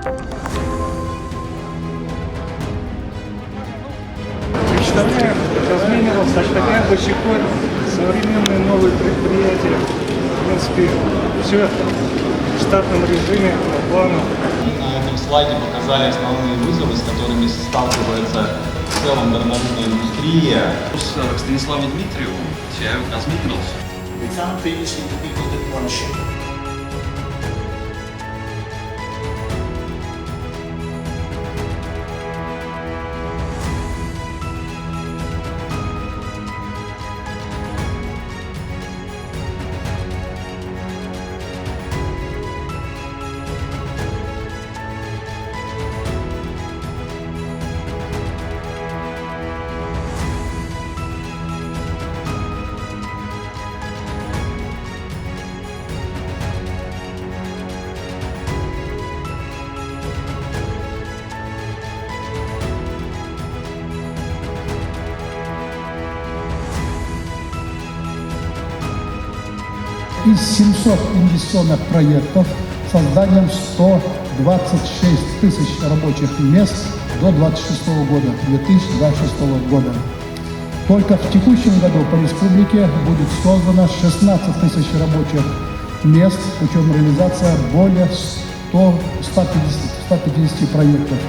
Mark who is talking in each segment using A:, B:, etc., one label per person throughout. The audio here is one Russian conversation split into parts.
A: Представляем, разменивался, ожидаем до сих пор современные новые предприятия. В принципе, все в штатном режиме, по плану.
B: На этом слайде показали основные вызовы, с которыми сталкивается в целом горнорудная индустрия.
C: К Станиславу Дмитриеву я размитрился.
D: We found previously the people didn't want to ship.
E: Из 700 инвестиционных проектов созданием 126 тысяч рабочих мест до 2026 года. Только в текущем году по республике будет создано 16 тысяч рабочих мест, причем реализация более 150 проектов.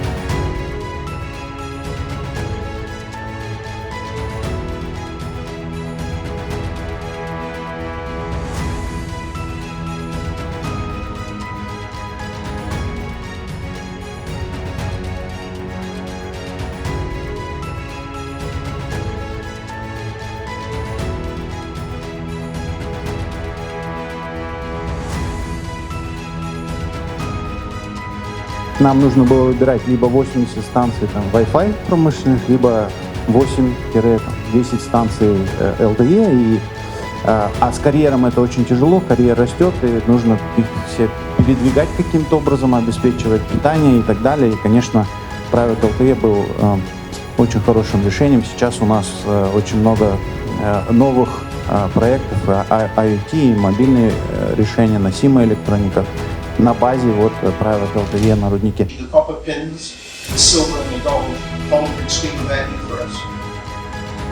F: Нам нужно было выбирать либо 80 станций Wi-Fi промышленных, либо 8-10 станций LTE. А с карьером это очень тяжело, карьер растет, и нужно их все передвигать каким-то образом, обеспечивать питание и так далее. И, конечно, Private LTE был очень хорошим решением. Сейчас у нас очень много новых проектов, IoT и мобильные решения, носимая электроника. На базе Private LTE на руднике.
D: The copper pins, the silver and the gold hold extreme value for us.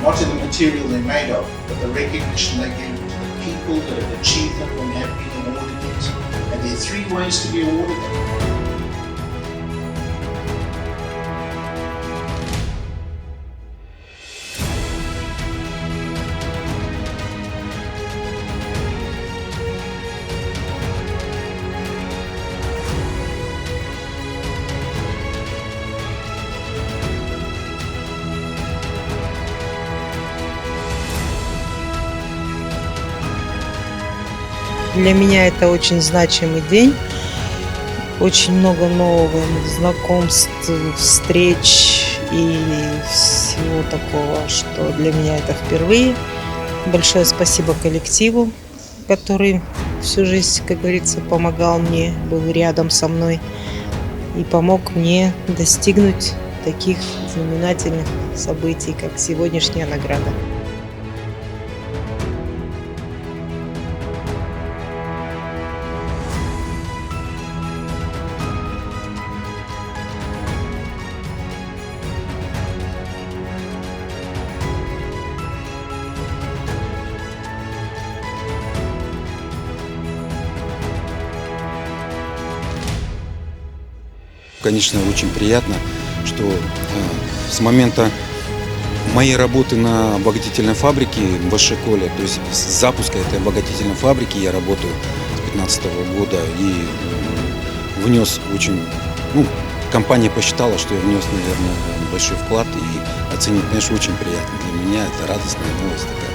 D: Not in the material they're made of, but the recognition they give to the people that have achieved them when they have been awarded these. And there are 3 ways to be awarded them.
G: Для меня это очень значимый день. Очень много нового знакомств, встреч и всего такого, что для меня это впервые. Большое спасибо коллективу, который всю жизнь, как говорится, помогал мне, был рядом со мной и помог мне достигнуть таких знаменательных событий, как сегодняшняя награда.
H: Конечно, очень приятно, что с момента моей работы на обогатительной фабрике в Большой-Коле, то есть с запуска этой обогатительной фабрики я работаю с 2015 года и внес очень, компания посчитала, что я внес, наверное, большой вклад и оценить, конечно, очень приятно. Для меня это радостная новость такая.